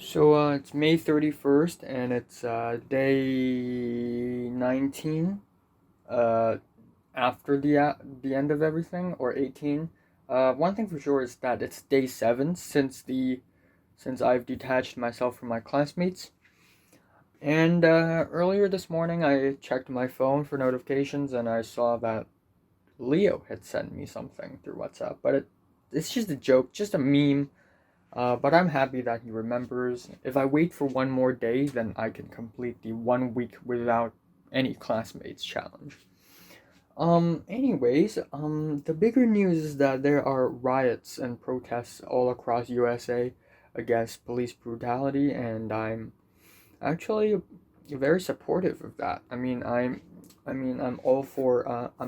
It's May 31st and it's day 19 uh, after the end of everything, or 18. One thing for sure is that it's day 7 since I've detached myself from my classmates. And earlier this morning I checked my phone for notifications and I saw that Leo had sent me something through WhatsApp, but it's just a joke, just a meme. But I'm happy that he remembers. If I wait for one more day, then I can complete the 1 week without any classmates challenge. The bigger news is that there are riots and protests all across USA against police brutality, and I'm actually very supportive of that. I'm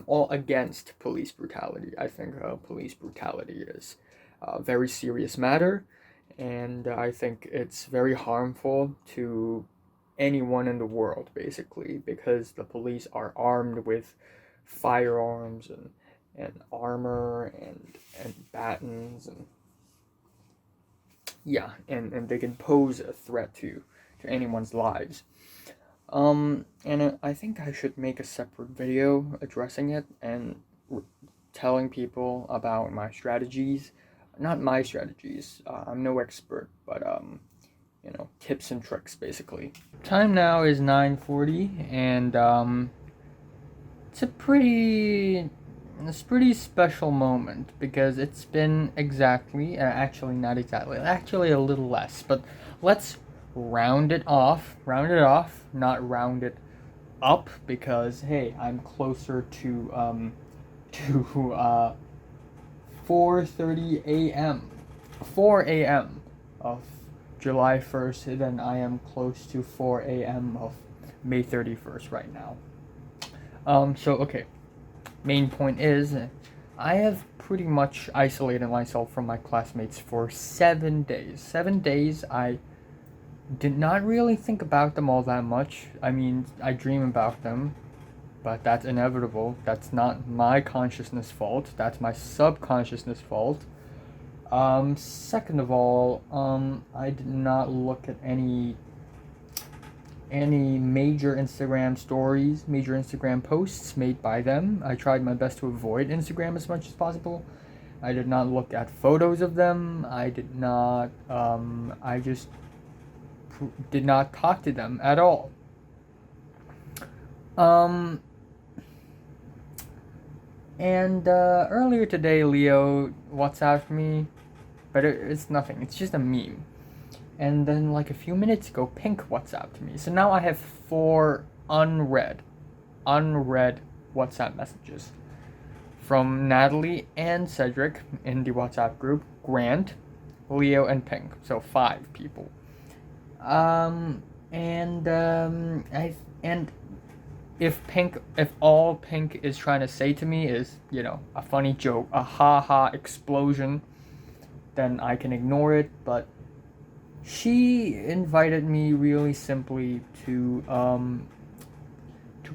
all against police brutality. I think police brutality is a very serious matter, and I think it's very harmful to anyone in the world, basically, because the police are armed with firearms and armor and batons, and yeah, and they can pose a threat to anyone's lives. I think I should make a separate video addressing it and telling people about my strategies. Not my strategies. I'm no expert, but tips and tricks basically. Time now is 9:40, and it's a pretty special moment because it's been exactly, actually not exactly, actually a little less, but let's round it off, not round it up, because hey, I'm closer to 4:30 a.m. 4 a.m. of July 1st than I am close to 4 a.m. of May 31st right now. Okay. Main point is, I have pretty much isolated myself from my classmates for 7 days. 7 days, I did not really think about them all that much. I mean, I dream about them, but that's inevitable. That's not my consciousness fault. That's my subconsciousness fault. Second of all, I did not look at any major Instagram stories, major Instagram posts made by them. I tried my best to avoid Instagram as much as possible. I did not look at photos of them. I did not, I just did not talk to them at all. Earlier today, Leo WhatsApped me, but it's nothing. It's just a meme. And then, like a few minutes ago, Pink WhatsApped me. So now I have 4 unread WhatsApp messages from Natalie and Cedric in the WhatsApp group, Grant, Leo, and Pink. So 5 people. If all Pink is trying to say to me is, a funny joke, a ha explosion, then I can ignore it. But she invited me really simply to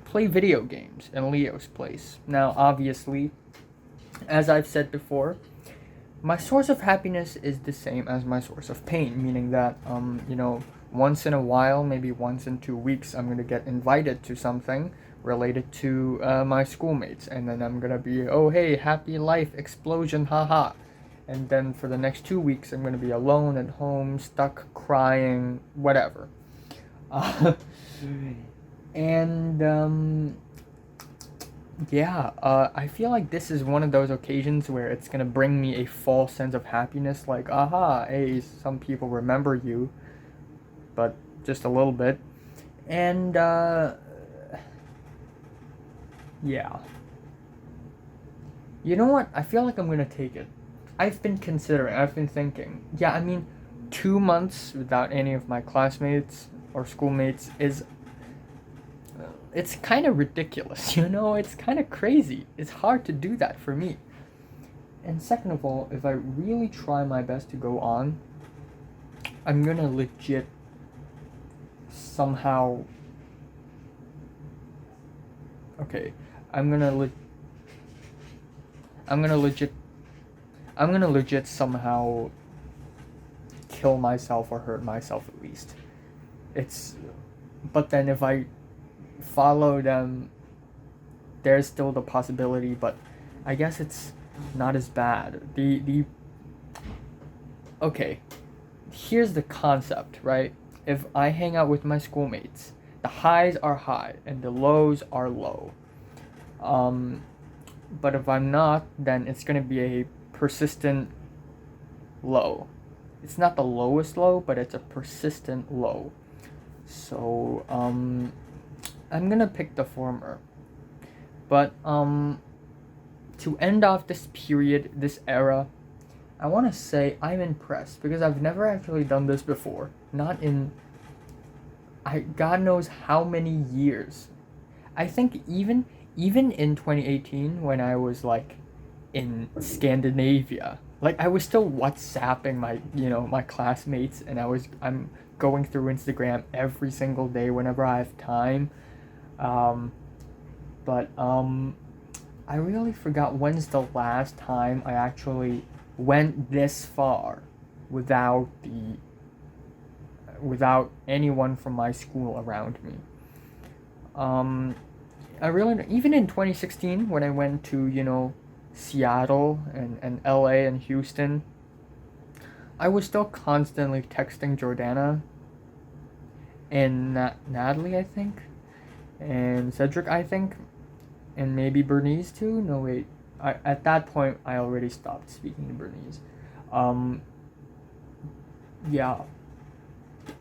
play video games in Leo's place. Now, obviously, as I've said before, my source of happiness is the same as my source of pain, meaning that, once in a while, maybe once in 2 weeks, I'm going to get invited to something related to my schoolmates, and then I'm going to be, oh hey, happy life, explosion, haha. And then for the next 2 weeks, I'm going to be alone at home, stuck, crying, whatever. I feel like this is one of those occasions where it's going to bring me a false sense of happiness, like, aha, hey, some people remember you, but just a little bit. And, yeah. You know what? I feel like I'm going to take it. I've been thinking, 2 months without any of my classmates or schoolmates it's kind of ridiculous, it's kind of crazy. It's hard to do that for me. And second of all, if I really try my best to go on, I'm gonna legit somehow, okay, I'm gonna legit somehow kill myself or hurt myself at least. But then if I follow them, there's still the possibility, but I guess it's not as bad. Okay, here's the concept, right? If I hang out with my schoolmates, the highs are high and the lows are low. But if I'm not, then it's gonna be a persistent low. It's not the lowest low, but it's a persistent low. So I'm gonna pick the former. But to end off this period, this era, I want to say I'm impressed because I've never actually done this before. Not in God knows how many years. I think even in 2018 when I was like in Scandinavia, like I was still WhatsApping my classmates, and I'm going through Instagram every single day whenever I have time. But I really forgot when's the last time I actually went this far without anyone from my school around me. I really, even in 2016 when I went to Seattle and LA and Houston, I was still constantly texting Jordana and Natalie, I think, and Cedric, I think, and maybe Bernice too. No, wait. At that point, I already stopped speaking to Bernice. Yeah.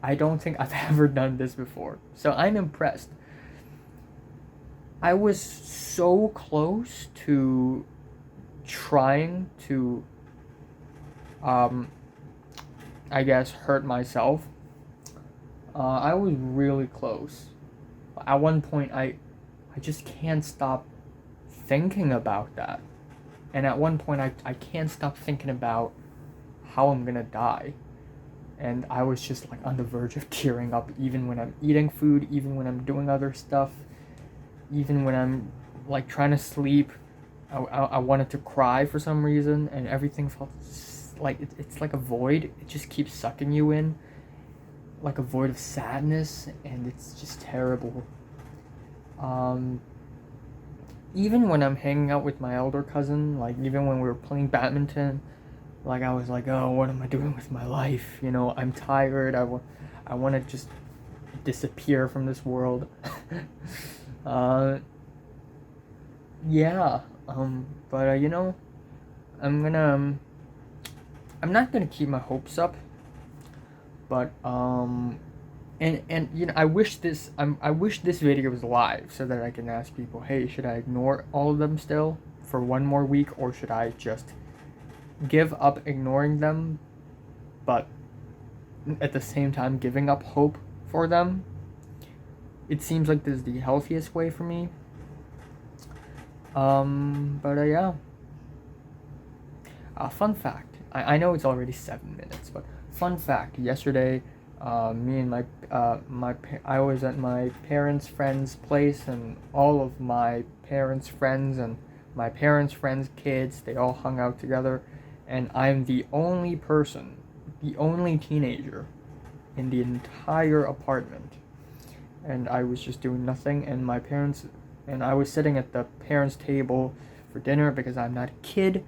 I don't think I've ever done this before. So I'm impressed. I was so close to trying to, I guess, hurt myself. I was really close. At one point, I just can't stop thinking about that. And at one point, I can't stop thinking about how I'm gonna die. And I was just like on the verge of tearing up, even when I'm eating food, even when I'm doing other stuff, even when I'm like trying to sleep. I wanted to cry for some reason, and everything felt like it's like a void. It just keeps sucking you in, like a void of sadness, and it's just terrible. Even when I'm hanging out with my elder cousin, like even when we were playing badminton, like I was like, oh, what am I doing with my life? I'm tired. I want to just disappear from this world. Yeah. But I'm not gonna keep my hopes up. But and I wish this video was live so that I can ask people, hey, should I ignore all of them still for one more week, or should I just give up ignoring them, but at the same time giving up hope for them? It seems like this is the healthiest way for me. Yeah. Fun fact. I know it's already 7 minutes, but fun fact. Yesterday, me and I was at my parents' friend's place, and all of my parents' friends and my parents' friends' kids, they all hung out together, and I'm the only person, the only teenager in the entire apartment. And I was just doing nothing, and I was sitting at the parents' table for dinner because I'm not a kid.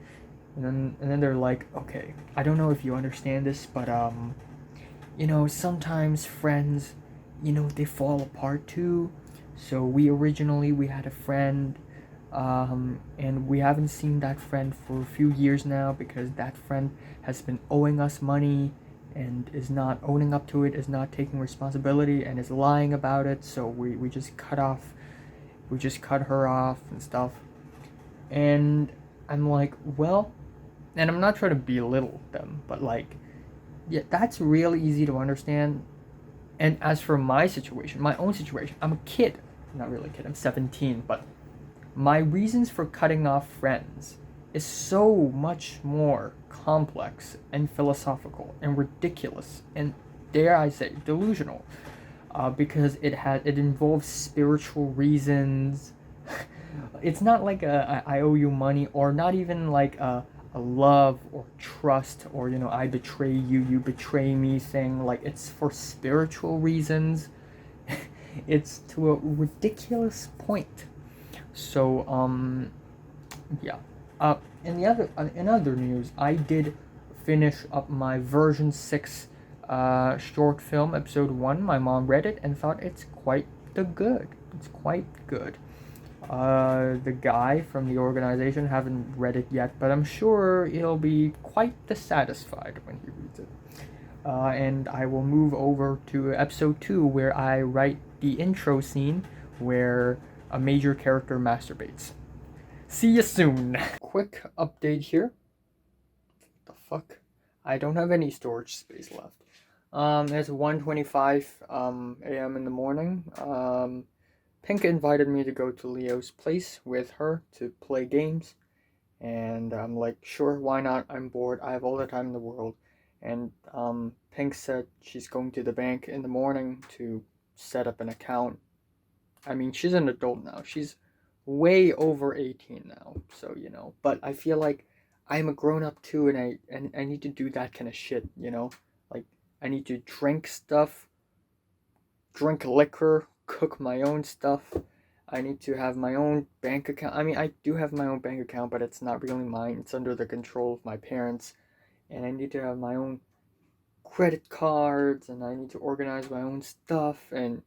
And then they're like, okay, I don't know if you understand this, but sometimes friends, they fall apart too. So we had a friend, and we haven't seen that friend for a few years now because that friend has been owing us money and is not owning up to it, is not taking responsibility, and is lying about it. So we just cut her off and stuff. And I'm like, well, and I'm not trying to belittle them, but like, yeah, that's really easy to understand. And as for my situation, my own situation, I'm a kid. Not really a kid, I'm 17, but my reasons for cutting off friends is so much more complex and philosophical and ridiculous and, dare I say, delusional, because it involves spiritual reasons. It's not like I owe you money, or not even like a a love or trust or, I betray you, you betray me thing. Like, it's for spiritual reasons. It's to a ridiculous point. So, yeah. In other news, I did finish up my version 6 short film, episode 1. My mom read it and thought it's quite good. It's quite good. The guy from the organization haven't read it yet, but I'm sure he'll be quite dissatisfied when he reads it. And I will move over to episode 2, where I write the intro scene where a major character masturbates. See you soon. Quick update here. What the fuck? I don't have any storage space left. It's 1:25 a.m. in the morning. Pink invited me to go to Leo's place with her to play games, and I'm like, sure, why not? I'm bored. I have all the time in the world. And Pink said she's going to the bank in the morning to set up an account. I mean, she's an adult now. She's way over 18 now, so but I feel like I'm a grown-up too, and I need to do that kind of shit, like I need to drink stuff, drink liquor, cook my own stuff. I need to have my own bank account. I mean, I do have my own bank account, but it's not really mine. It's under the control of my parents, and I need to have my own credit cards, and I need to organize my own stuff and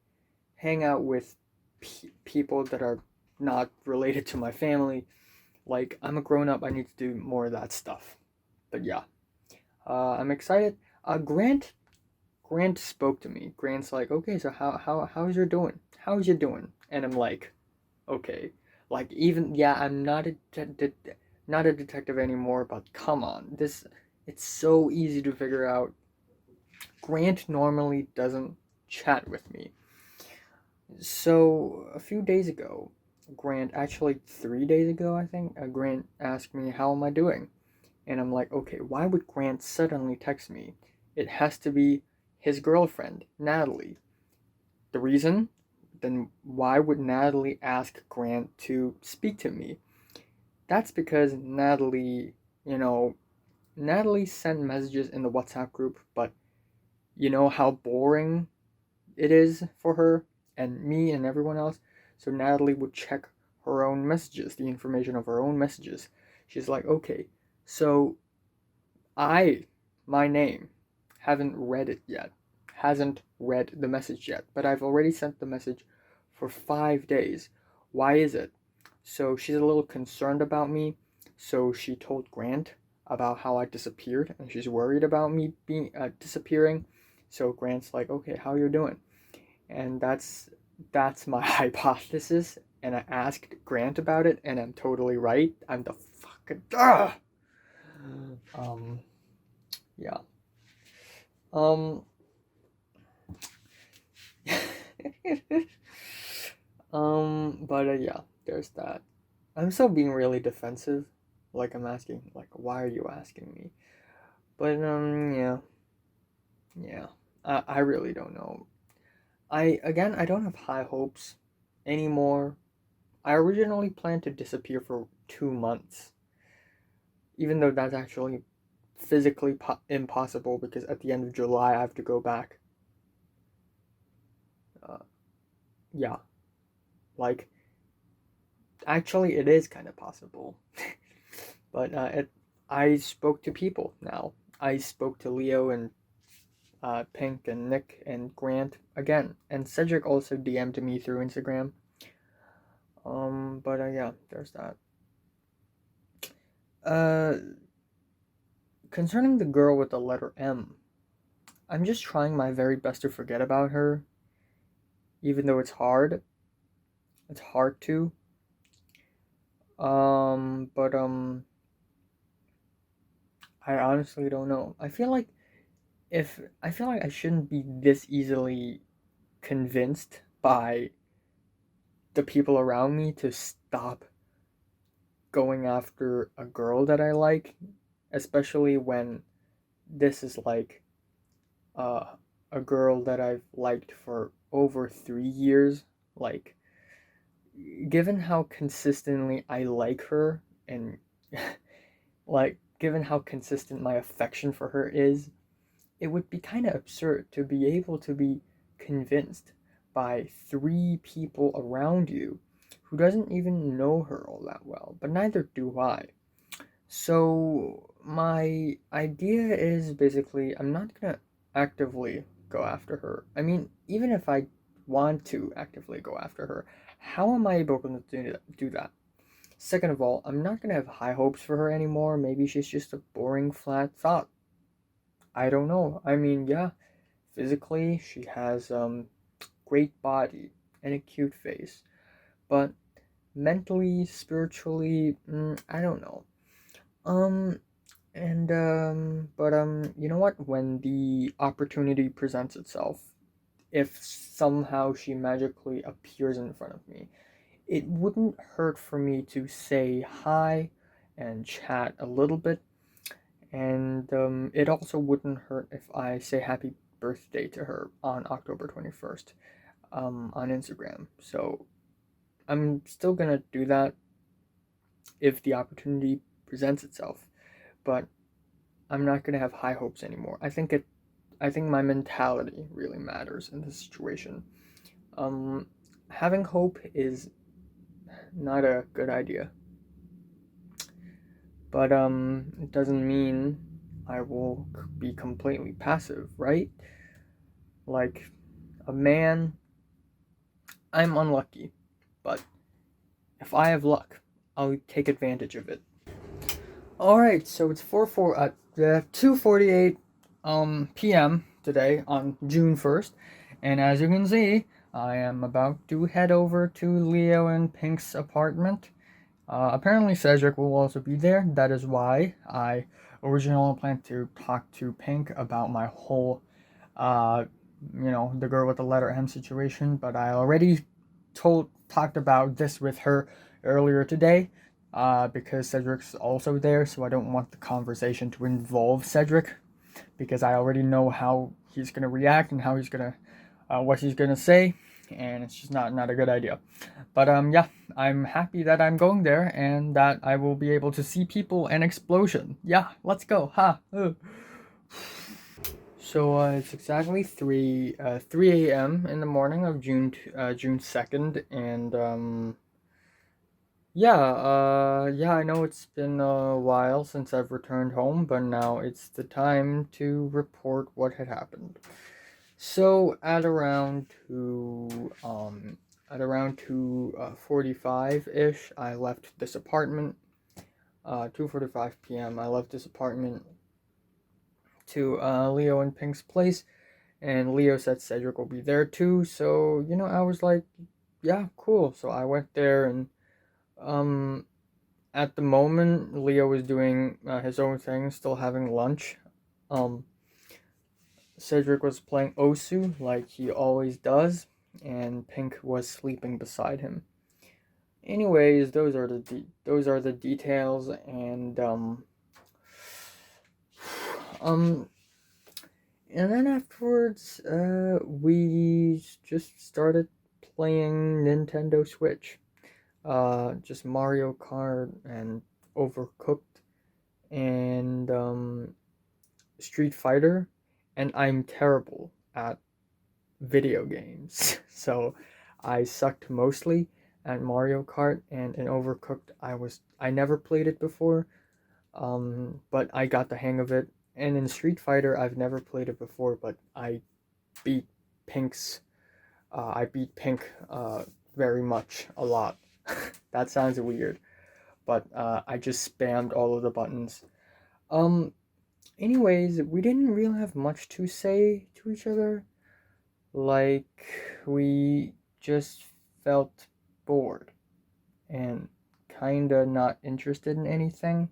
hang out with people that are not related to my family. Like, I'm a grown-up, I need to do more of that stuff. But yeah, I'm excited. Grant spoke to me. Grant's like, okay, so how's you doing? How's you doing? And I'm like, okay, like, even, yeah, I'm not a detective anymore, but come on, it's so easy to figure out. Grant normally doesn't chat with me. So a few days ago, actually 3 days ago, I think, Grant asked me, how am I doing? And I'm like, okay, why would Grant suddenly text me? It has to be his girlfriend, Natalie. The reason? Then why would Natalie ask Grant to speak to me? That's because Natalie sent messages in the WhatsApp group, but you know how boring it is for her and me and everyone else. So Natalie would check her own messages, the information of her own messages. She's like, okay, so my name, hasn't read the message yet, but I've already sent the message for 5 days. Why is it? So she's a little concerned about me. So she told Grant about how I disappeared, and she's worried about me being disappearing. So Grant's like, okay, how you doing? And that's my hypothesis, and I asked Grant about it, and I'm totally right. I'm the fucking yeah. But yeah, there's that. I'm still being really defensive, like I'm asking, like, why are you asking me? But yeah, I really don't know. I don't have high hopes anymore. I originally planned to disappear for 2 months, even though that's actually physically impossible, because at the end of July I have to go back. Yeah, like, actually it is kind of possible. But I spoke to people now. I spoke to Leo and Pink and Nick and Grant again, and Cedric also DM'd me through Instagram. But yeah, there's that. Concerning the girl with the letter M, I'm just trying my very best to forget about her, even though it's hard. It's hard to. But I honestly don't know. I feel like I shouldn't be this easily convinced by the people around me to stop going after a girl that I like, especially when this is like a girl that I've liked for over 3 years. Like, given how consistently I like her, and like, given how consistent my affection for her is, it would be kind of absurd to be able to be convinced by 3 people around you who doesn't even know her all that well, but neither do I. So my idea is basically I'm not gonna actively go after her. I mean, even if I want to actively go after her, how am I able to do that? Second of all, I'm not gonna have high hopes for her anymore. Maybe she's just a boring flat thought. I don't know. I mean, yeah, physically she has great body and a cute face, but mentally, spiritually, I don't know. Um, you know what? When the opportunity presents itself, if somehow she magically appears in front of me, it wouldn't hurt for me to say hi and chat a little bit, and it also wouldn't hurt if I say happy birthday to her on October 21st on Instagram. So I'm still gonna do that if the opportunity presents itself, but I'm not gonna have high hopes anymore. I think my mentality really matters in this situation. Um, Having hope is not a good idea, but it doesn't mean I will be completely passive, right? Like a man, I'm unlucky, but if I have luck, I'll take advantage of it. All right, so it's 2:48 p.m. today on June 1st, and as you can see, I am about to head over to Leo and Pink's apartment. Apparently Cedric will also be there. That is why I originally planned to talk to Pink about my whole uh the girl with the letter M situation, but I already talked about this with her earlier today, because Cedric's also there, so I don't want the conversation to involve Cedric, because I already know how he's gonna react and how he's gonna what he's gonna say, and it's just not a good idea. But yeah, I'm happy that I'm going there and that I will be able to see people and explosion. Yeah, let's go. Ha. So it's exactly 3 a.m. in the morning of June 2nd, and yeah, I know it's been a while since I've returned home, but now it's the time to report what had happened. So at around 2:45 ish, I left this apartment. 2:45 p.m. I left this apartment to Leo and Pink's place, and Leo said Cedric will be there too. So I was like, yeah, cool. So I went there, and um, at the moment, Leo was doing his own thing, still having lunch. Um, Cedric was playing Osu like he always does, and Pink was sleeping beside him. Anyways, those are the details, and um and then afterwards, we just started playing Nintendo Switch. Just Mario Kart and Overcooked and Street Fighter, and I'm terrible at video games, so I sucked mostly at Mario Kart, and in Overcooked I never played it before, but I got the hang of it. And in Street Fighter, I've never played it before, but beat Pink's I beat Pink very much a lot. That sounds weird, but I just spammed all of the buttons. Um, Anyways, we didn't really have much to say to each other. Like, we just felt bored and kinda not interested in anything.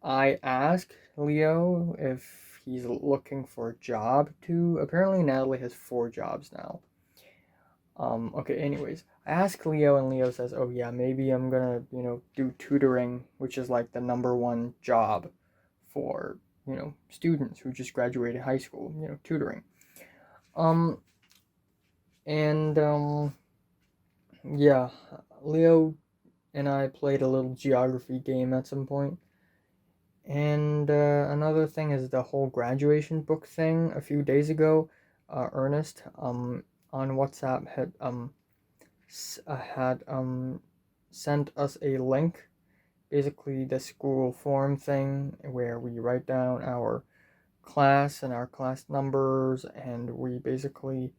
I asked Leo if he's looking for a job too. Apparently, Natalie has 4 jobs now. Okay, anyways, I asked Leo, and Leo says, oh yeah, maybe I'm gonna, do tutoring, which is like the number one job for, students who just graduated high school, tutoring. Um, and, yeah, Leo and I played a little geography game at some point, And another thing is the whole graduation book thing. A few days ago, Ernest on WhatsApp had sent us a link, basically the school form thing where we write down our class and our class numbers, and we basically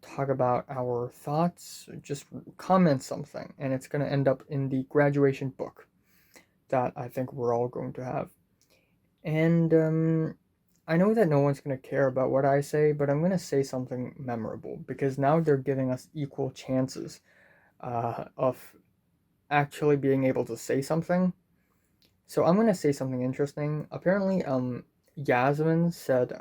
talk about our thoughts, just comment something, and it's going to end up in the graduation book that I think we're all going to have. And I know that no one's going to care about what I say, but I'm going to say something memorable because now they're giving us equal chances of actually being able to say something. So I'm going to say something interesting. Apparently, Yasmin said,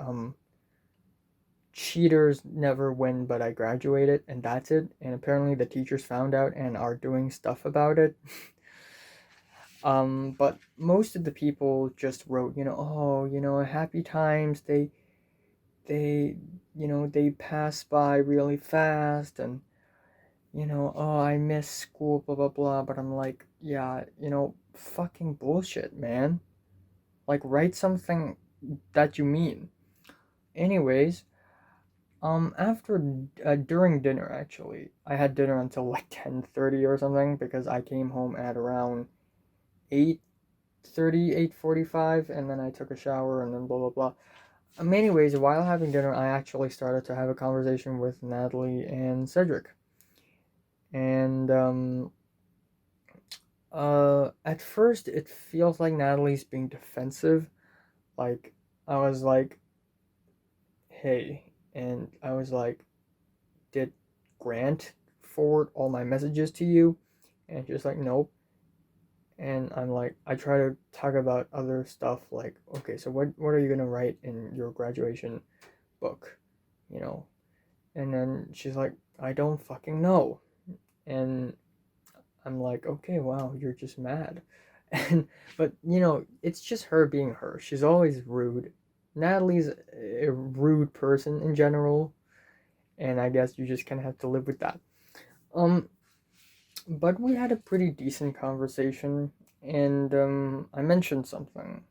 cheaters never win, but I graduated, and that's it. And apparently the teachers found out and are doing stuff about it. But most of the people just wrote, happy times. They pass by really fast, and oh, I miss school, blah blah blah. But I'm like, yeah, fucking bullshit, man. Like, write something that you mean. Anyways, after during dinner, actually, I had dinner until like 10:30 or something because I came home at around 8:30, 8:45, and then I took a shower and then blah blah blah. Anyways, while having dinner, I actually started to have a conversation with Natalie and Cedric. And at first it feels like Natalie's being defensive. Like, I was like, hey, and I was like, did Grant forward all my messages to you? And she's like, nope. And I'm like, I try to talk about other stuff, like, okay, so what are you gonna write in your graduation book, and then she's like, I don't fucking know. And I'm like, okay, wow, you're just mad. But it's just her being her. She's always rude. Natalie's a rude person in general, and I guess you just kind of have to live with that. But we had a pretty decent conversation, and I mentioned something.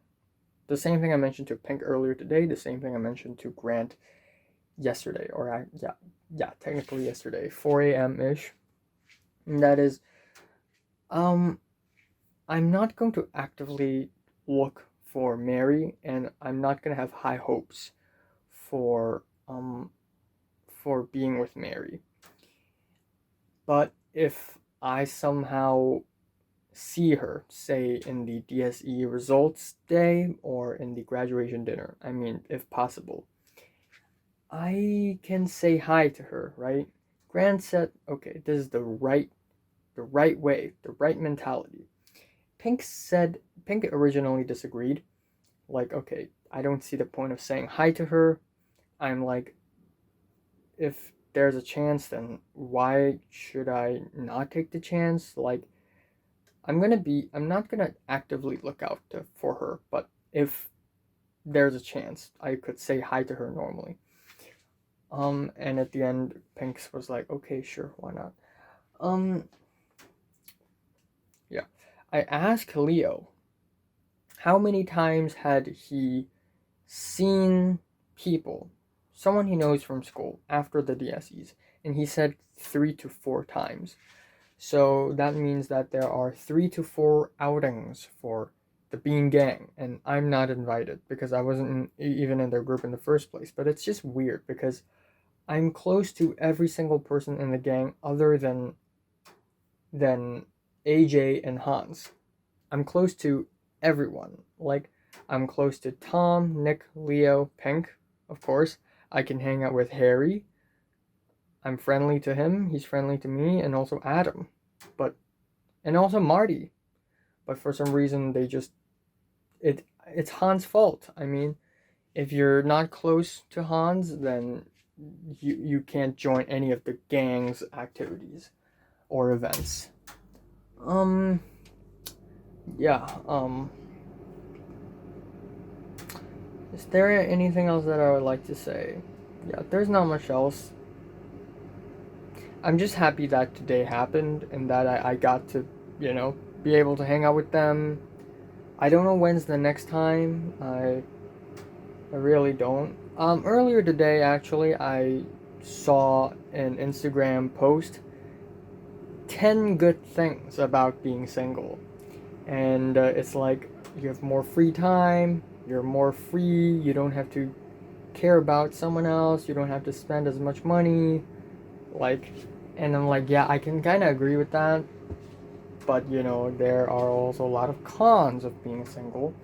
The same thing I mentioned to Pink earlier today, the same thing I mentioned to Grant yesterday, or technically yesterday, 4 a.m. ish. And that is, I'm not going to actively look for Mary, and I'm not going to have high hopes for being with Mary. But if I somehow see her, say in the DSE results day or in the graduation dinner, I mean, if possible, I can say hi to her, right? Grant said, okay, this is the right way, the right mentality. Pink originally disagreed. Like, okay, I don't see the point of saying hi to her. I'm like, if there's a chance, then why should I not take the chance? Like, I'm not gonna actively look out for her, but if there's a chance, I could say hi to her normally. And at the end, Pinks was like, okay, sure, why not? Yeah. I asked Leo how many times had he seen people, someone he knows from school, after the DSEs, and he said 3 to 4 times. So that means that there are 3 to 4 outings for the Bean Gang, and I'm not invited because I wasn't even in their group in the first place. But it's just weird because I'm close to every single person in the gang other than AJ and Hans. I'm close to everyone. Like, I'm close to Tom, Nick, Leo, Pink, of course. I can hang out with Harry. I'm friendly to him, he's friendly to me, and also Adam. And also Marty. But for some reason it's Hans' fault. I mean, if you're not close to Hans, then you can't join any of the gang's activities or events. Yeah, is there anything else that I would like to say? Yeah, there's not much else. I'm just happy that today happened and that I got to, be able to hang out with them. I don't know when's the next time. I really don't. Earlier today, actually, I saw an Instagram post 10 good things about being single. And it's like you have more free time, you're more free, you don't have to care about someone else, you don't have to spend as much money. Like, and I'm like, yeah, I can kind of agree with that. But, there are also a lot of cons of being single.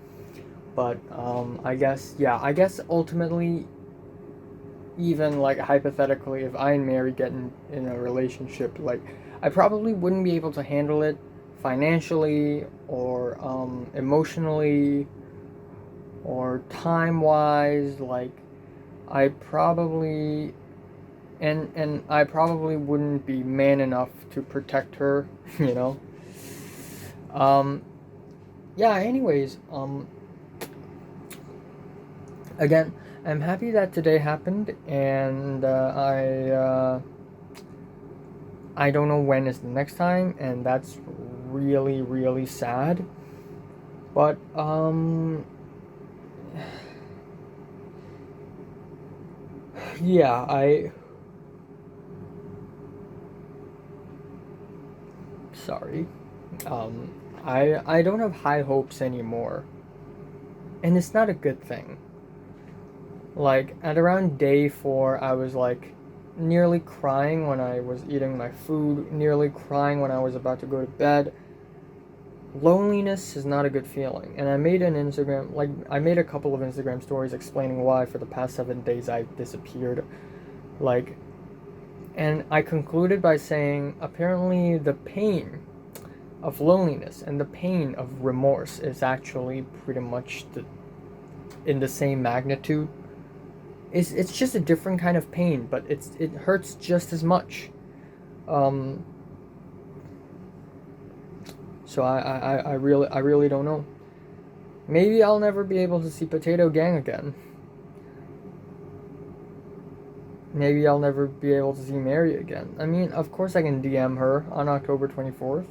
But I guess ultimately, even like hypothetically, if I and Mary get in a relationship, like I probably wouldn't be able to handle it financially or emotionally or time wise. Like I probably and I probably wouldn't be man enough to protect her, you know. Um, yeah. Anyways, again, I'm happy that today happened, and I don't know when is the next time, and that's really really sad. But yeah, sorry. I don't have high hopes anymore, and it's not a good thing. Like at around day 4, I was like nearly crying when I was eating my food, nearly crying when I was about to go to bed. Loneliness is not a good feeling, and I made I made a couple of Instagram stories explaining why for the past 7 days I disappeared. Like, and I concluded by saying apparently the pain of loneliness and the pain of remorse is actually pretty much in the same magnitude. It's just a different kind of pain, but it hurts just as much. Um, so I really don't know. Maybe I'll never be able to see Potato Gang again. Maybe I'll never be able to see Mary again. I mean, of course I can DM her on October 24th,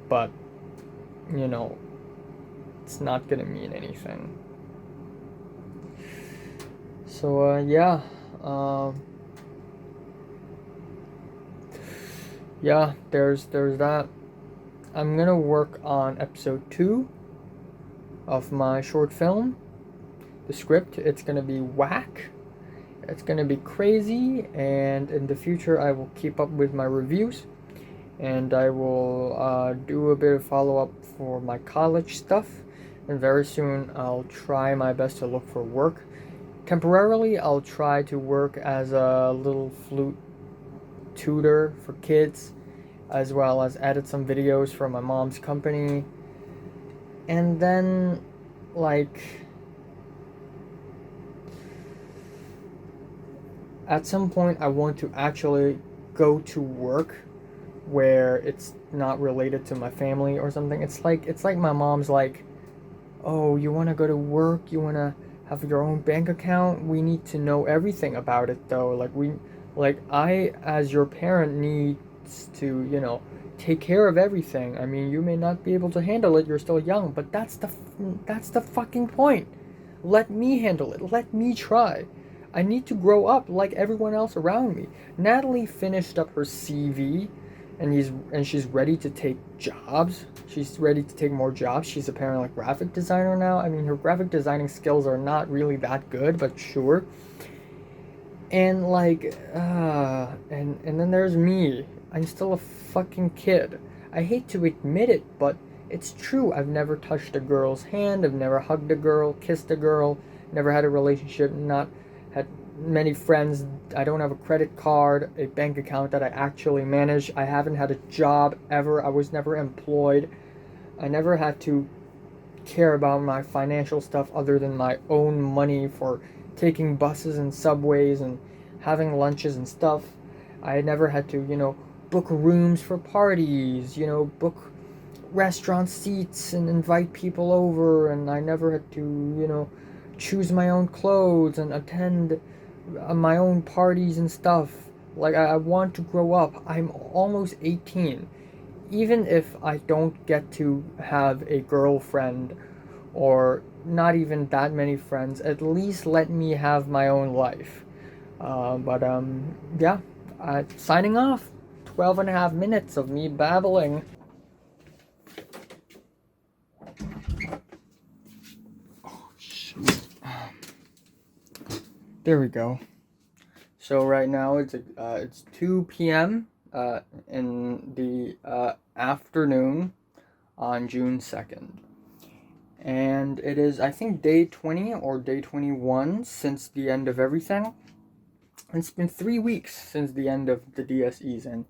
but you know, it's not gonna mean anything. So yeah, yeah. There's that. I'm gonna work on episode 2 of my short film. The script, it's gonna be whack. It's gonna be crazy, and in the future I will keep up with my reviews, and I will do a bit of follow up for my college stuff, and very soon I'll try my best to look for work. Temporarily, I'll try to work as a little flute tutor for kids, as well as edit some videos for my mom's company. And then, like, at some point, I want to actually go to work where it's not related to my family or something. It's like my mom's like, "Oh, you want to go to work? You want to have your own bank account? We need to know everything about it though. Like I as your parent needs to, take care of everything. I mean, you may not be able to handle it. You're still young, but that's the fucking point. Let me handle it. Let me try. I need to grow up like everyone else around me." Natalie finished up her CV, and she's ready to take jobs. She's ready to take more jobs. She's apparently a graphic designer now. I mean, her graphic designing skills are not really that good, but sure. And like, and then there's me. I'm still a fucking kid. I hate to admit it, but it's true. I've never touched a girl's hand. I've never hugged a girl, kissed a girl, never had a relationship, not had many friends. I don't have a credit card, a bank account that I actually manage. I haven't had a job ever. I was never employed. I never had to care about my financial stuff other than my own money for taking buses and subways and having lunches and stuff. I never had to, book rooms for parties, book restaurant seats and invite people over, and I never had to, choose my own clothes and attend my own parties and stuff. Like, I want to grow up. I'm almost 18. Even if I don't get to have a girlfriend or not even that many friends. At least let me have my own life. But yeah, signing off. 12 and a half minutes of me babbling. Oh, shit. There we go. So right now it's 2 p.m. In the afternoon on June 2nd. And it is, I think, day 20 or day 21 since the end of everything. It's been 3 weeks since the end of the DSEs, and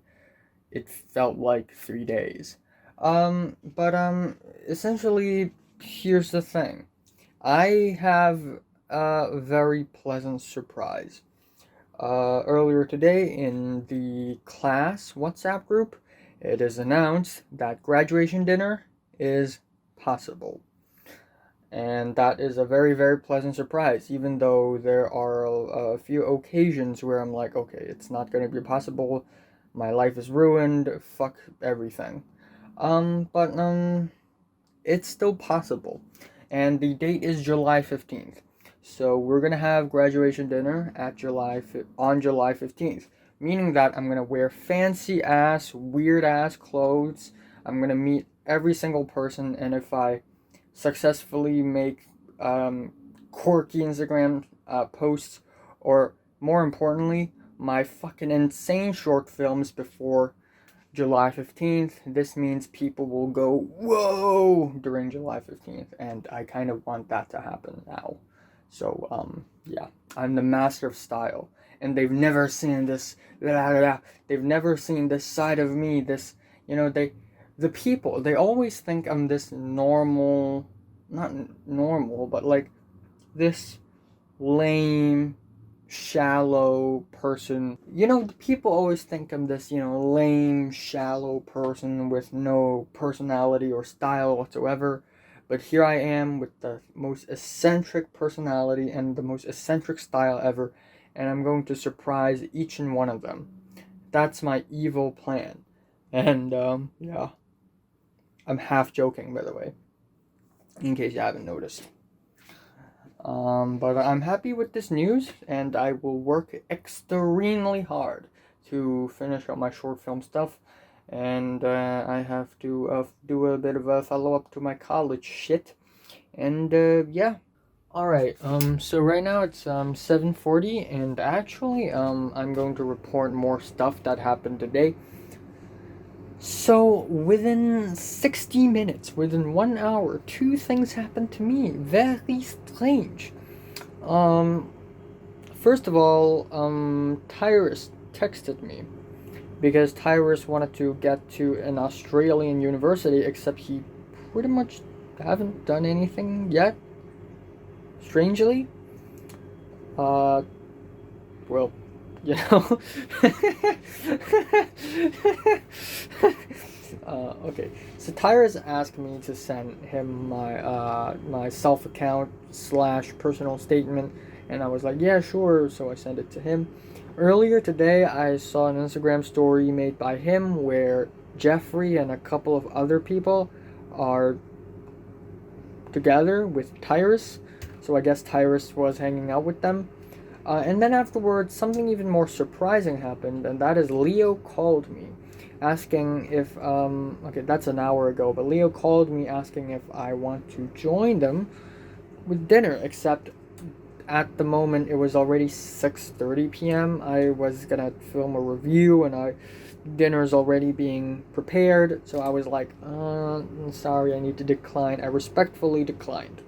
it felt like 3 days. But essentially, here's the thing. I have a very pleasant surprise. Earlier today in the class WhatsApp group, it is announced that graduation dinner is possible. And that is a very, very pleasant surprise, even though there are a few occasions where I'm like, okay, it's not going to be possible, my life is ruined, fuck everything. But it's still possible. And the date is July 15th. So we're going to have graduation dinner on July 15th. Meaning that I'm going to wear fancy ass, weird ass clothes. I'm going to meet every single person, and if I successfully make quirky Instagram posts, or more importantly, my fucking insane short films before July 15th, this means people will go, whoa, during July 15th, and I kind of want that to happen now. So, yeah, I'm the master of style, and they've never seen this, they've never seen this side of me, this, the people, they always think I'm this normal, not normal, but like this lame, shallow person. People always think I'm this, lame, shallow person with no personality or style whatsoever. But here I am with the most eccentric personality and the most eccentric style ever, and I'm going to surprise each and one of them. That's my evil plan. And, yeah. I'm half joking, by the way, in case you haven't noticed. But I'm happy with this news, and I will work extremely hard to finish up my short film stuff. And I have to do a bit of a follow-up to my college shit. And yeah. Alright, so right now it's 7:40, and actually I'm going to report more stuff that happened today. So, within 60 minutes, within 1 hour, 2 things happened to me. Very strange. First of all, Tyrus texted me, because Tyrus wanted to get to an Australian university, except he pretty much haven't done anything yet. Strangely. Well, okay, so Tyrus asked me to send him my self account / personal statement, and I was like, yeah, sure. So I sent it to him. Earlier today, I saw an Instagram story made by him where Jeffrey and a couple of other people are together with Tyrus. So I guess Tyrus was hanging out with them. And then afterwards, something even more surprising happened, and that is Leo called me asking if, okay, that's an hour ago, but Leo called me asking if I want to join them with dinner, except at the moment it was already 6:30 p.m. I was gonna film a review, and dinner's already being prepared, so I was like, sorry, I need to decline. I respectfully declined.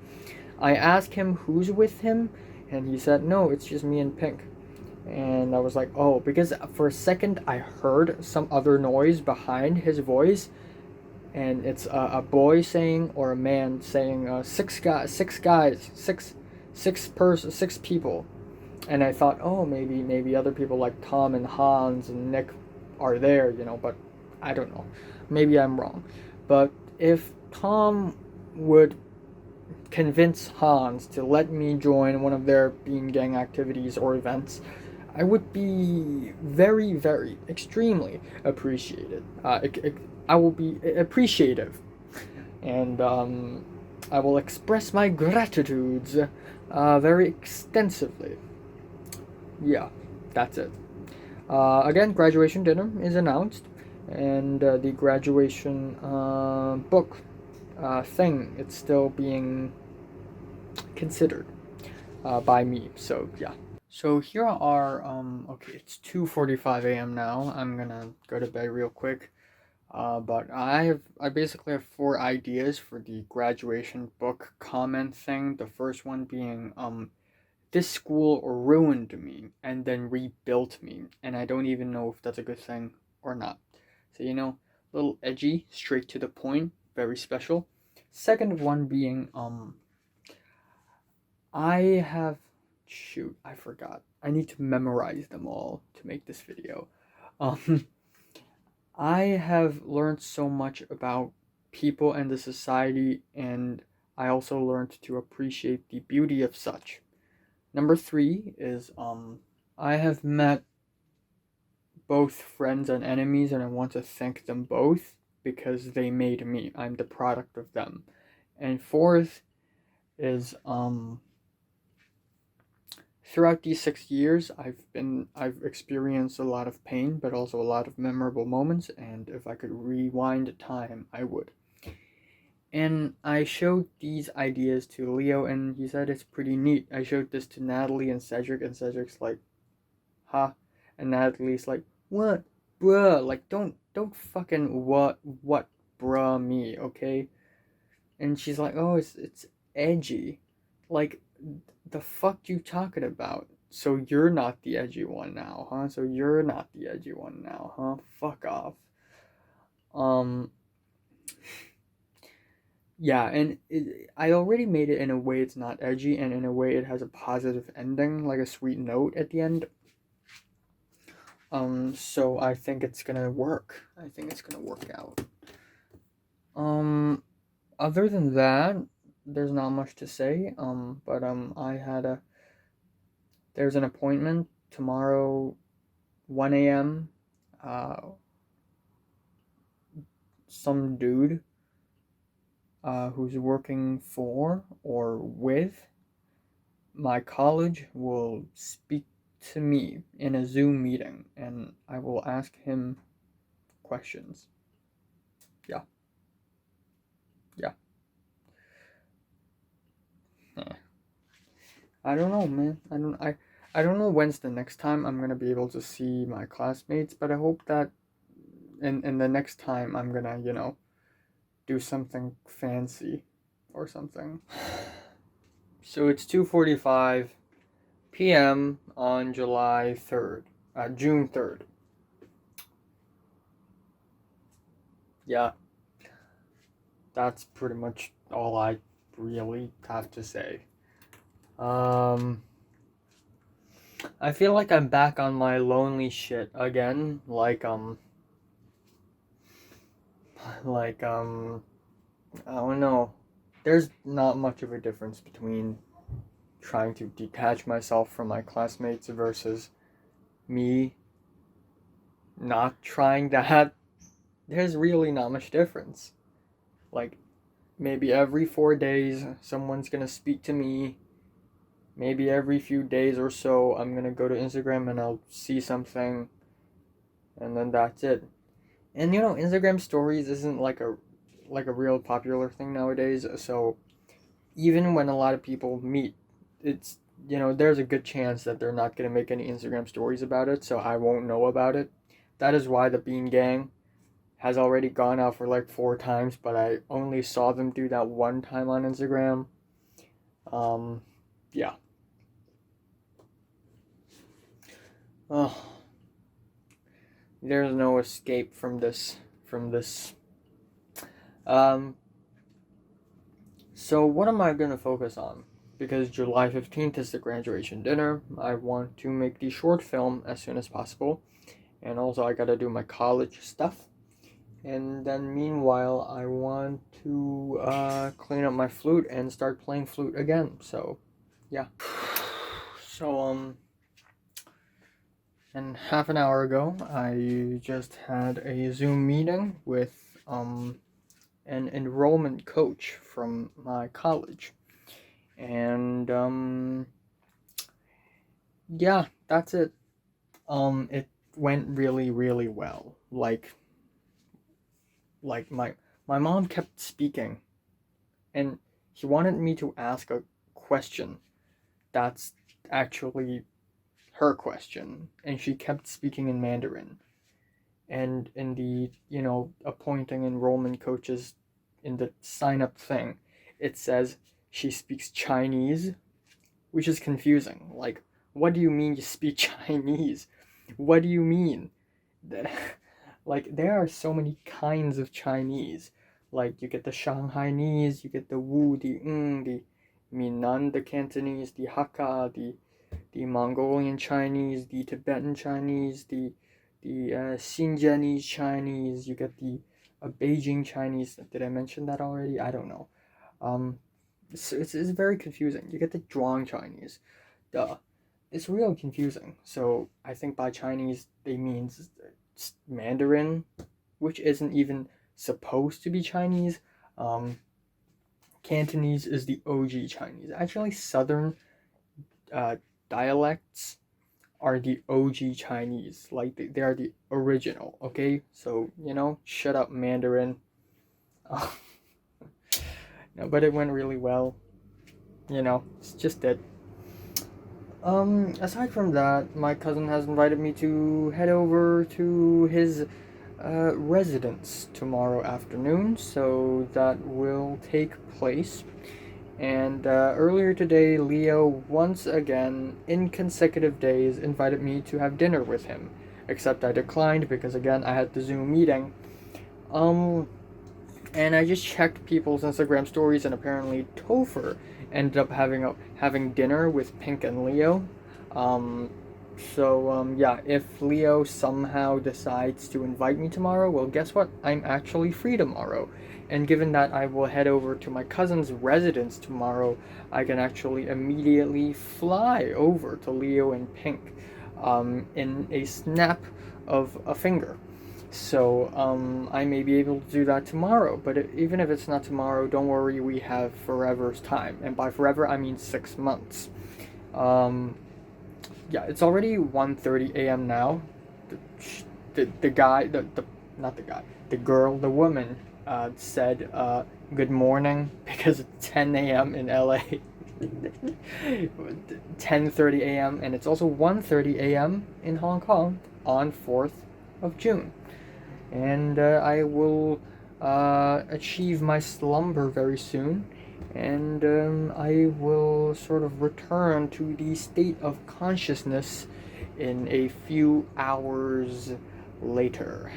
I asked him who's with him, and he said, no, it's just me and Pink. And I was like, oh, because for a second I heard some other noise behind his voice, and it's a boy saying, or a man saying, six people. And I thought, oh, maybe other people like Tom and Hans and Nick are there, but I don't know. Maybe I'm wrong. But if Tom would convince Hans to let me join one of their Bean Gang activities or events, I would be very, very, extremely appreciated. I will be appreciative. And I will express my gratitudes very extensively. Yeah, that's it. Again, graduation dinner is announced, and the graduation book thing, it's still being considered by me. So yeah. So here are okay, it's 2:45 a.m. now. I'm gonna go to bed real quick. But I basically have 4 ideas for the graduation book comment thing. The first one being this school ruined me and then rebuilt me, and I don't even know if that's a good thing or not. So a little edgy, straight to the point, very special. Second one being I have shoot, I forgot. I need to memorize them all to make this video. Um I have learned so much about people and the society, and I also learned to appreciate the beauty of such. Number 3 is I have met both friends and enemies, and I want to thank them both because they made me. I'm the product of them. And fourth is throughout these 6 years, I've experienced a lot of pain, but also a lot of memorable moments. And if I could rewind time, I would. And I showed these ideas to Leo, and he said it's pretty neat. I showed this to Natalie and Cedric's like, "Huh," and Natalie's like, "What, bruh? Like, don't fucking what, bruh me, okay?" And she's like, "Oh, it's edgy, like." The fuck you talking about? So you're not the edgy one now, huh? So you're not the edgy one now, huh? Fuck off. Um, yeah, and I already made it in a way it's not edgy, and in a way it has a positive ending, like a sweet note at the end. So I think it's gonna work. I think it's gonna work out. Other than that, there's not much to say. But there's an appointment tomorrow, 1 a.m. Some dude who's working for or with my college will speak to me in a Zoom meeting, and I will ask him questions. Yeah, yeah. Eh. I don't know, man. I don't know when's the next time I'm gonna be able to see my classmates, but I hope that in the next time I'm gonna do something fancy or something. So it's 2:45 p.m. on June 3rd. Yeah, that's pretty much all I really have to say. I feel like I'm back on my lonely shit again. I don't know. There's not much of a difference between trying to detach myself from my classmates versus me not trying that. There's really not much difference. Like, maybe every 4 days, someone's gonna speak to me. Maybe every few days or so, I'm gonna go to Instagram and I'll see something, and then that's it. And Instagram stories isn't like a real popular thing nowadays. So even when a lot of people meet, it's there's a good chance that they're not gonna make any Instagram stories about it, so I won't know about it. That is why the Bean Gang has already gone out for like 4 times, but I only saw them do that one time on Instagram. Yeah. Oh, there's no escape from this. Um, so what am I gonna focus on? Because July 15th is the graduation dinner. I want to make the short film as soon as possible, and also I gotta do my college stuff. And then meanwhile, I want to clean up my flute and start playing flute again. So, yeah. So, and half an hour ago, I just had a Zoom meeting with an enrollment coach from my college. And yeah, that's it. It went really, really well. Like my mom kept speaking, and she wanted me to ask a question that's actually her question, and she kept speaking in Mandarin. And in the, appointing enrollment coaches, in the sign up thing, it says she speaks Chinese, which is confusing. Like, what do you mean you speak Chinese? What do you mean? Like, there are so many kinds of Chinese. Like, you get the Shanghainese, you get the Wu, the Ng, the Minnan, the Cantonese, the Hakka, the Mongolian Chinese, the Tibetan Chinese, the Xinjianese Chinese. You get the Beijing Chinese. Did I mention that already? I don't know. It's very confusing. You get the Zhuang Chinese. Duh. It's real confusing. So I think by Chinese they mean Mandarin, which isn't even supposed to be Chinese. Cantonese is the OG Chinese. Actually, Southern dialects are the OG Chinese. Like, they are the original, okay? So, shut up, Mandarin. No, but it went really well. It's just that. Aside from that, my cousin has invited me to head over to his residence tomorrow afternoon, so that will take place. And earlier today, Leo once again, in consecutive days, invited me to have dinner with him. Except I declined because, again, I had the Zoom meeting. And I just checked people's Instagram stories, and apparently Topher ended up having dinner with Pink and Leo. Yeah, if Leo somehow decides to invite me tomorrow, well, guess what? I'm actually free tomorrow. And given that I will head over to my cousin's residence tomorrow, I can actually immediately fly over to Leo and Pink in a snap of a finger. So I may be able to do that tomorrow. But even if it's not tomorrow, don't worry, we have forever's time. And by forever, I mean 6 months. Yeah, it's already 1:30 a.m. now. The guy, not the guy, the girl, the woman said good morning because it's 10 a.m. in LA. 10:30 a.m. and it's also 1:30 a.m. in Hong Kong on 4th of June. And I will achieve my slumber very soon, and I will sort of return to the state of consciousness in a few hours later.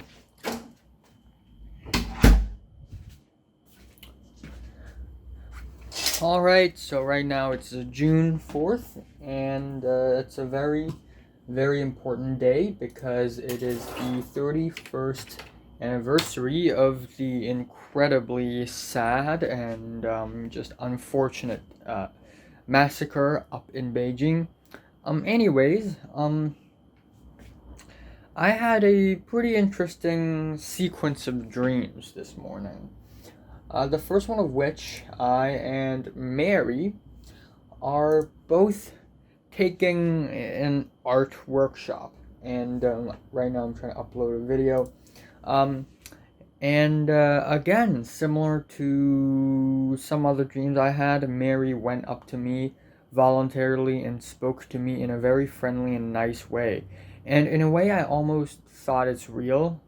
Alright, so right now it's June 4th, and it's a very, very important day because it is the 31st anniversary of the incredibly sad and just unfortunate massacre up in Beijing. I had a pretty interesting sequence of dreams this morning. The first one of which, I and Mary are both taking an art workshop, and right now I'm trying to upload a video. Again, similar to some other dreams I had, Mary went up to me voluntarily and spoke to me in a very friendly and nice way. And in a way, I almost thought it's real.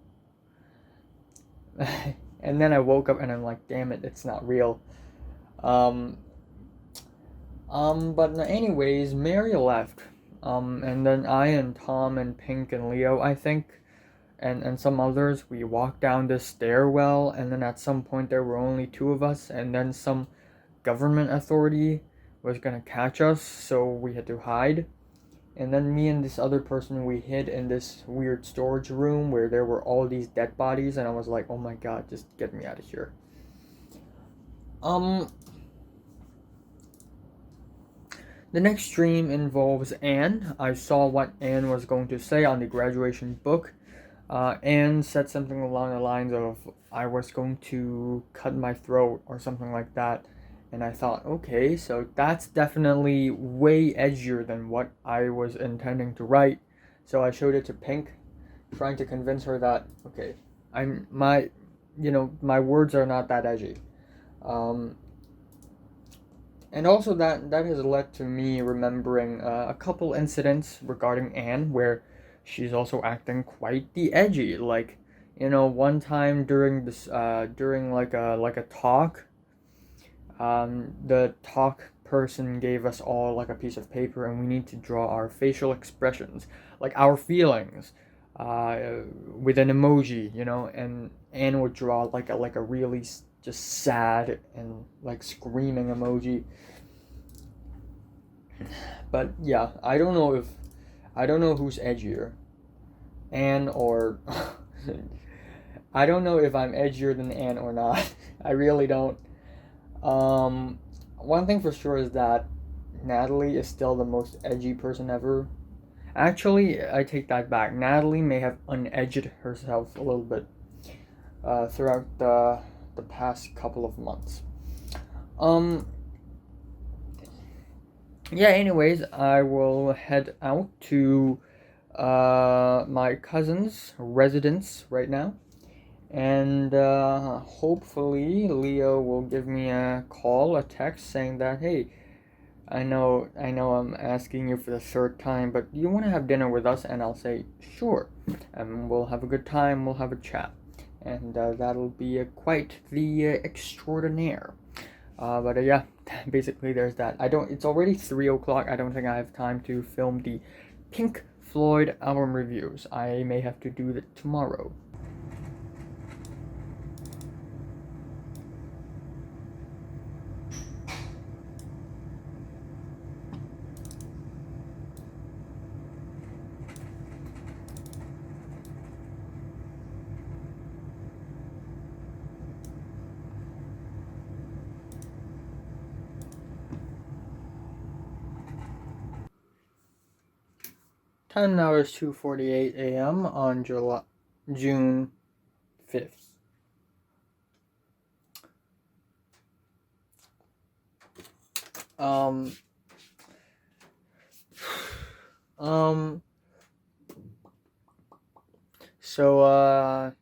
And then I woke up and I'm like, damn it, it's not real. But anyways, Mary left. And then I and Tom and Pink and Leo, I think, and some others, we walked down this stairwell, and then at some point there were only 2 of us, and then some government authority was gonna catch us, so we had to hide. And then me and this other person, we hid in this weird storage room where there were all these dead bodies, and I was like, oh my god, just get me out of here. The next dream involves Anne. I saw what Anne was going to say on the graduation book. Anne said something along the lines of I was going to cut my throat or something like that. And I thought, okay, so that's definitely way edgier than what I was intending to write. So I showed it to Pink, trying to convince her that, okay, my words are not that edgy. Um, and also that has led to me remembering a couple incidents regarding Anne where she's also acting quite the edgy. Like, one time during like a talk, the talk person gave us all like a piece of paper, and we need to draw our facial expressions, like our feelings, with an emoji, and Anne would draw like a really just sad and like screaming emoji. But yeah, I don't know who's edgier, Anne or I don't know if I'm edgier than Anne or not. I really don't. One thing for sure is that Natalie is still the most edgy person ever. Actually, I take that back. Natalie may have unedged herself a little bit throughout the past couple of months. Um, yeah. Anyways, I will head out to my cousin's residence right now, and hopefully Leo will give me a call, a text saying that, hey, I know I'm asking you for the third time, but do you want to have dinner with us? And I'll say, sure. And we'll have a good time, we'll have a chat. And that'll be quite the extraordinaire. But yeah, basically there's that. It's already 3 o'clock. I don't think I have time to film the Pink Floyd album reviews. I may have to do that tomorrow. Time now is 2:48 a.m. on June 5th. Um, um, so,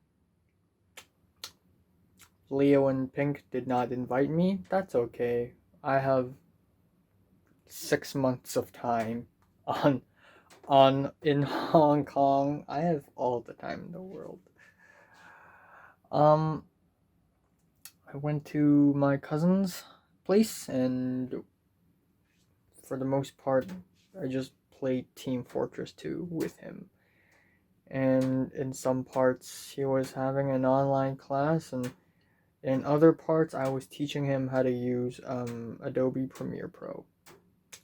Leo and Pink did not invite me. That's okay. I have 6 months of time on in Hong Kong. I have all the time in the world. Um, I went to my cousin's place, and for the most part, I just played Team Fortress 2 with him. And in some parts, he was having an online class, and in other parts, I was teaching him how to use Adobe Premiere Pro,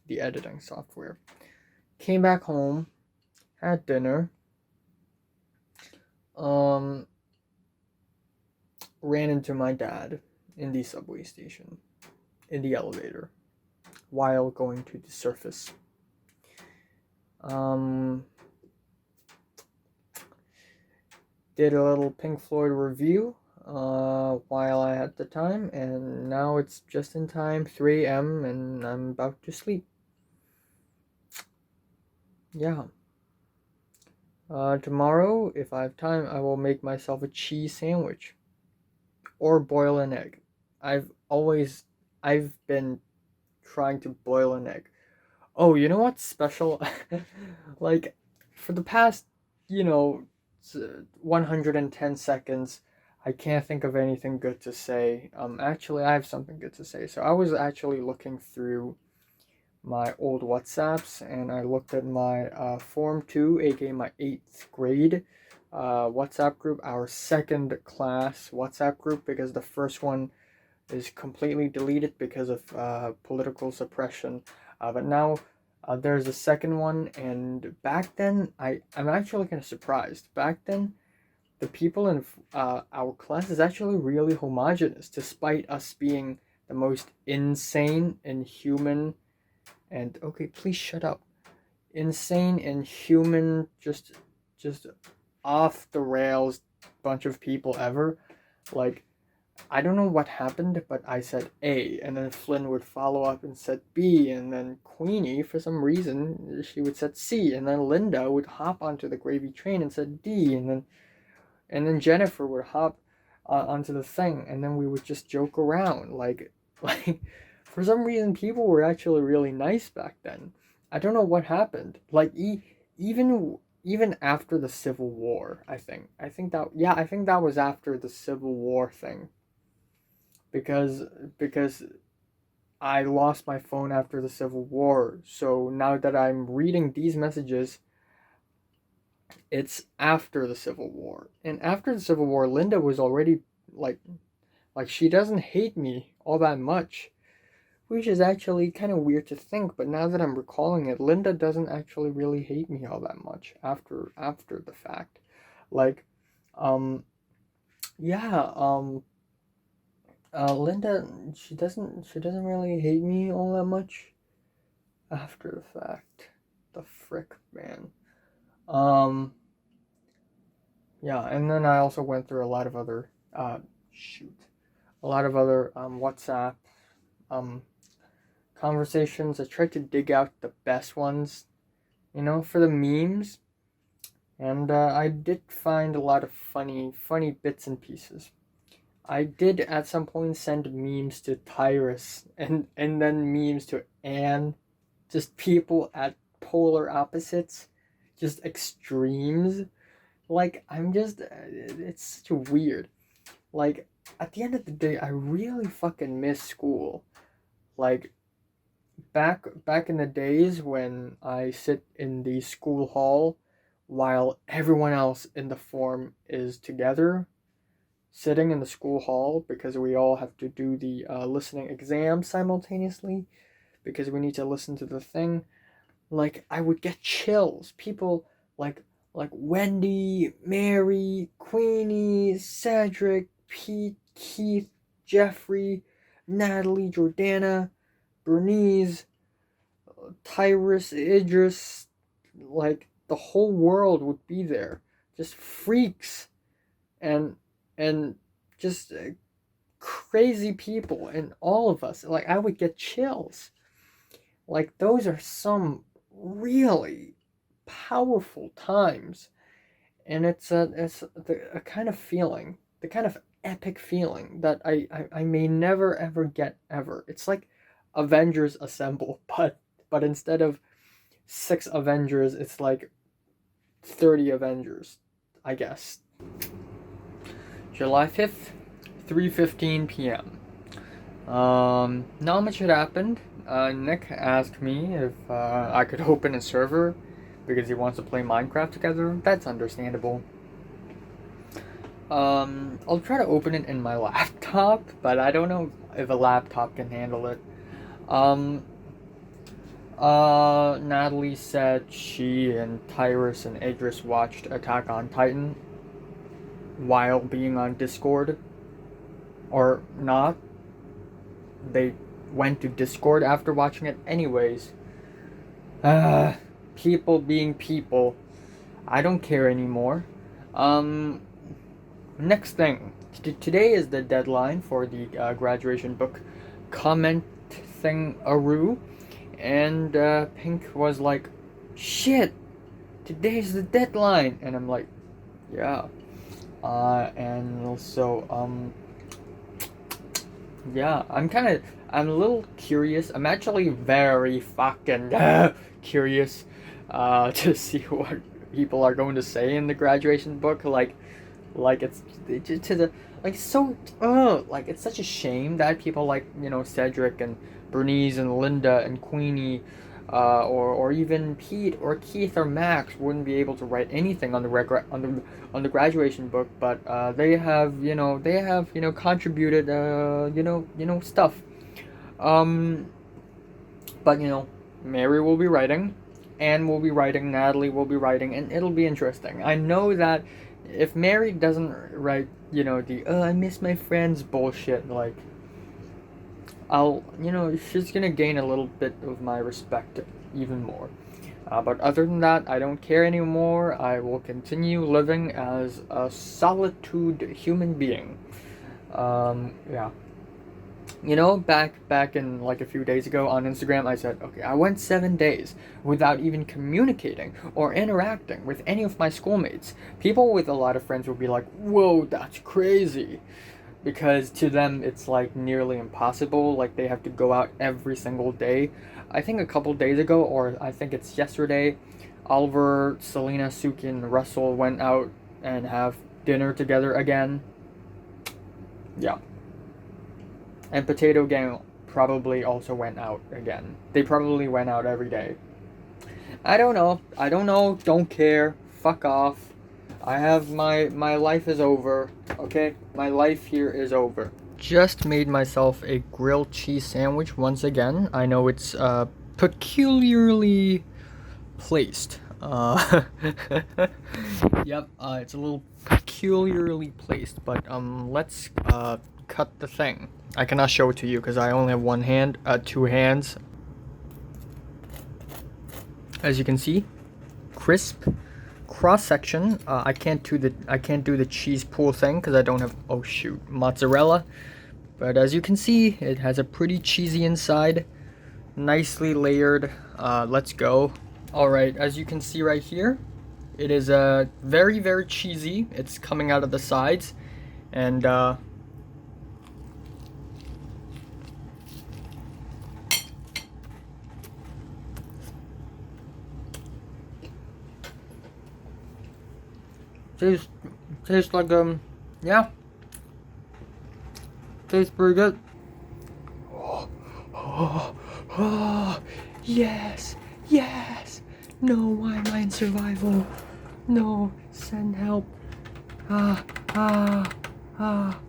the editing software. Came back home, had dinner, ran into my dad in the subway station, in the elevator, while going to the surface. Did a little Pink Floyd review while I had the time, and now it's just in time, 3 a.m., and I'm about to sleep. Yeah. Tomorrow, if I have time, I will make myself a cheese sandwich or boil an egg. I've been trying to boil an egg. Oh, you know what's special? Like, for the past, 110 seconds, I can't think of anything good to say. Actually, I have something good to say. So I was actually looking through my old WhatsApps, and I looked at my Form 2, aka my 8th grade WhatsApp group, our second class WhatsApp group, because the first one is completely deleted because of political suppression. But now there's a second one, and back then, I'm actually kind of surprised. Back then, the people in our class is actually really homogenous, despite us being the most insane, inhuman, and okay, please shut up. Insane, inhuman, just off the rails bunch of people ever. Like, I don't know what happened, but I said A, and then Flynn would follow up and said B, and then Queenie, for some reason, she would said C, and then Linda would hop onto the gravy train and said D, and then Jennifer would hop onto the thing, and then we would just joke around. Like for some reason, people were actually really nice back then. I don't know what happened. Like even after the Civil War, I think that was after the Civil War thing, because I lost my phone after the Civil War. So now that I'm reading these messages, it's after the Civil War. And after the Civil War, Linda was already like she doesn't hate me all that much, which is actually kind of weird to think, but now that I'm recalling it, Linda doesn't actually really hate me all that much after the fact. Like yeah, Linda, she doesn't really hate me all that much after the fact. The frick, man. Yeah, and then I also went through a lot of other WhatsApp conversations. I tried to dig out the best ones, for the memes, and I did find a lot of funny bits and pieces. I did at some point send memes to Tyrus and then memes to Anne, just people at polar opposites, just extremes. Like, it's such weird. Like, at the end of the day, I really fucking miss school. Like, back in the days when I sit in the school hall while everyone else in the form is together, sitting in the school hall because we all have to do the listening exam simultaneously because we need to listen to the thing. Like, I would get chills. People like Wendy, Mary, Queenie, Cedric, Pete, Keith, Jeffrey, Natalie, Jordana, Bernice, Tyrus, Idris, like the whole world would be there. Just freaks and just crazy people, and all of us. Like, I would get chills. Like, those are some really powerful times, and it's a kind of feeling, the kind of epic feeling that I may never ever get ever. It's like Avengers Assemble, but instead of 6 Avengers, it's like 30 Avengers, I guess. July 5th, 3:15 p.m. Not much had happened. Nick asked me if I could open a server because he wants to play Minecraft together. That's understandable. I'll try to open it in my laptop, but I don't know if a laptop can handle it. Natalie said she and Tyrus and Idris watched Attack on Titan while being on Discord. Or not. They went to Discord after watching it anyways. People being people. I don't care anymore. Next thing. Today is the deadline for the graduation book comment thing-aroo. And Pink was like, shit, today's the deadline. And I'm like, yeah. And also, yeah, I'm a little curious. I'm actually very fucking curious to see what people are going to say in the graduation book. Like it's to the so like it's such a shame that people like Cedric and Bernice and Linda and Queenie, or even Pete or Keith or Max wouldn't be able to write anything on the graduation book, but they have contributed stuff. But Mary will be writing, Anne will be writing, Natalie will be writing, and it'll be interesting. I know that if Mary doesn't write, I miss my friends bullshit, like, she's gonna gain a little bit of my respect even more. But other than that, I don't care anymore. I will continue living as a solitude human being. Yeah. You know, back in like a few days ago on Instagram, I said, okay, I went 7 days without even communicating or interacting with any of my schoolmates. People with a lot of friends will be like, whoa, that's crazy. Because to them, it's like nearly impossible. Like they have to go out every single day. I think a couple days ago, or I think it's yesterday, Oliver, Selena, Suki, and Russell went out and have dinner together again. Yeah. And Potato Gang probably also went out again. They probably went out every day. I don't know. I don't know. Don't care. Fuck off. I have my life is over. Okay? My life here is over. Just made myself a grilled cheese sandwich once again. I know it's peculiarly placed. Yep, it's a little peculiarly placed, but let's cut the thing. I cannot show it to you because I only have one hand, two hands. As you can see, crisp cross section. I can't do the cheese pool thing because I don't have, oh shoot, mozzarella. But as you can see, it has a pretty cheesy inside, nicely layered. Let's go. All right, as you can see right here, it is very, very cheesy. It's coming out of the sides, and tastes like yeah, tastes pretty good. Oh, yes, yes. No, why am I in survival? No, send help. Ah, ah, ah,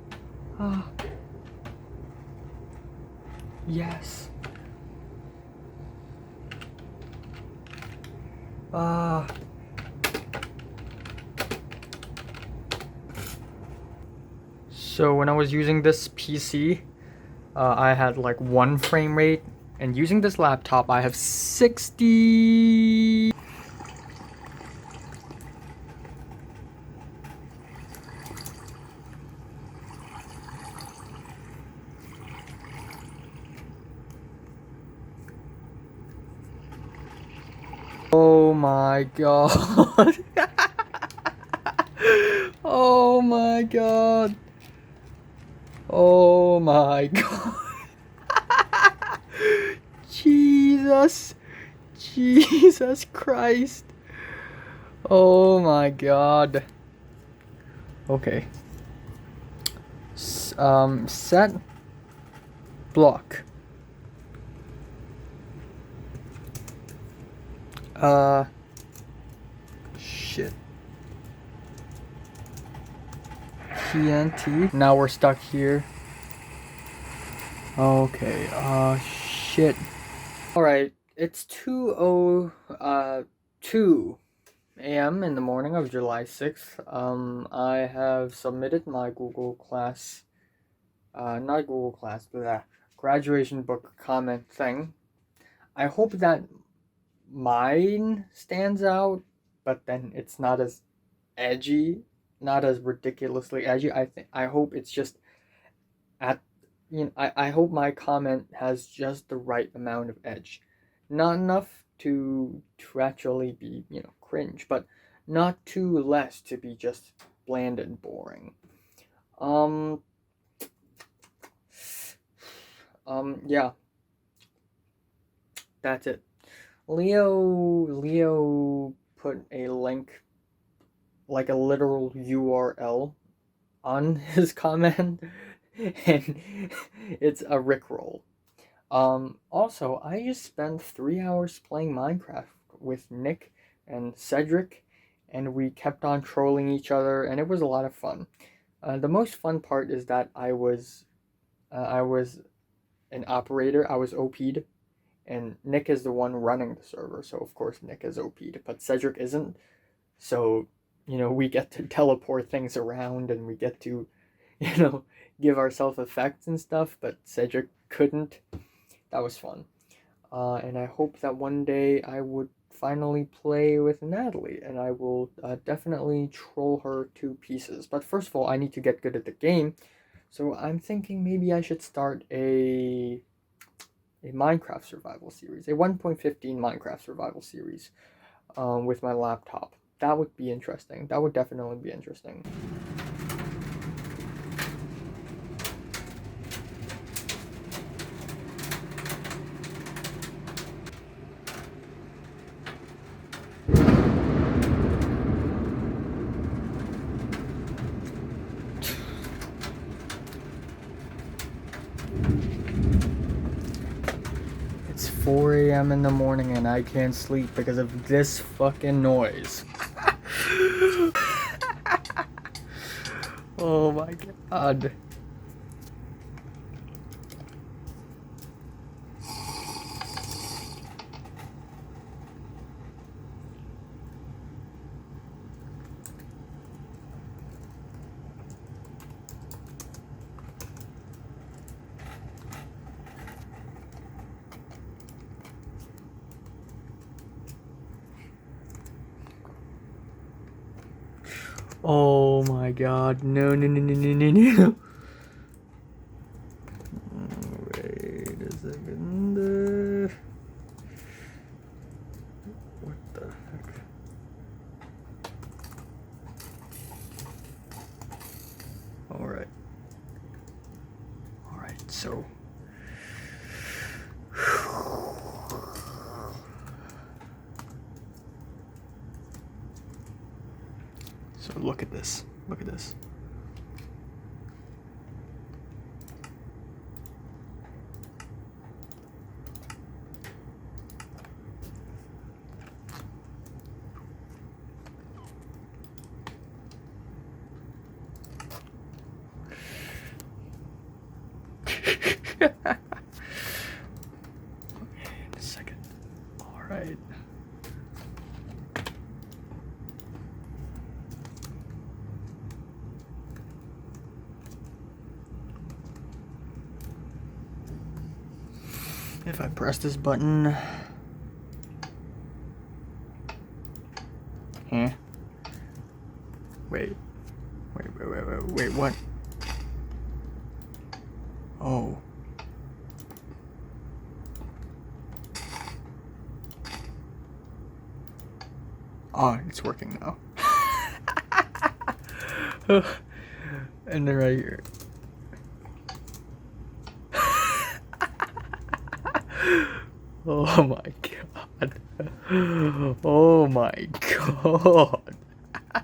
ah. Yes. Ah. So when I was using this PC, I had like 1 frame rate, and using this laptop, I have 60. Oh my god. Oh my god. Oh my god. Jesus. Jesus Christ. Oh my god. Okay. Set block. Shit. TNT. Now we're stuck here. Okay, shit. Alright, it's 2:02 a.m. in the morning of July 6th. I have submitted my Google Class, not Google Class, but graduation book comment thing. I hope that mine stands out, but then it's not as edgy, not as ridiculously edgy. I hope it's just at, I hope my comment has just the right amount of edge. Not enough to actually be, cringe, but not too less to be just bland and boring. Yeah. That's it. Leo put a link, like a literal URL, on his comment, and it's a Rickroll. Also, I just spent 3 hours playing Minecraft with Nick and Cedric, and we kept on trolling each other, and it was a lot of fun. The most fun part is that I was an operator. I was OP'd, and Nick is the one running the server, so of course Nick is OP'd, but Cedric isn't. So, we get to teleport things around, and we get to, give ourselves effects and stuff, but Cedric couldn't. That was fun. And I hope that one day I would finally play with Natalie, and I will definitely troll her to pieces. But first of all, I need to get good at the game, so I'm thinking maybe I should start a Minecraft survival series, a 1.15 Minecraft survival series, with my laptop. That would be interesting. That would definitely be interesting. It's 4 a.m. in the morning and I can't sleep because of this fucking noise. Oh my god. Oh my god, no, no, no, no, no, no, no. Wait a second. What the heck? Alright. Alright, so. So look at this. Look at this. Okay, a second. All right. If I press this button, huh? Wait, what? Oh. Oh, it's working now. And then right here. Oh my god. Oh my god.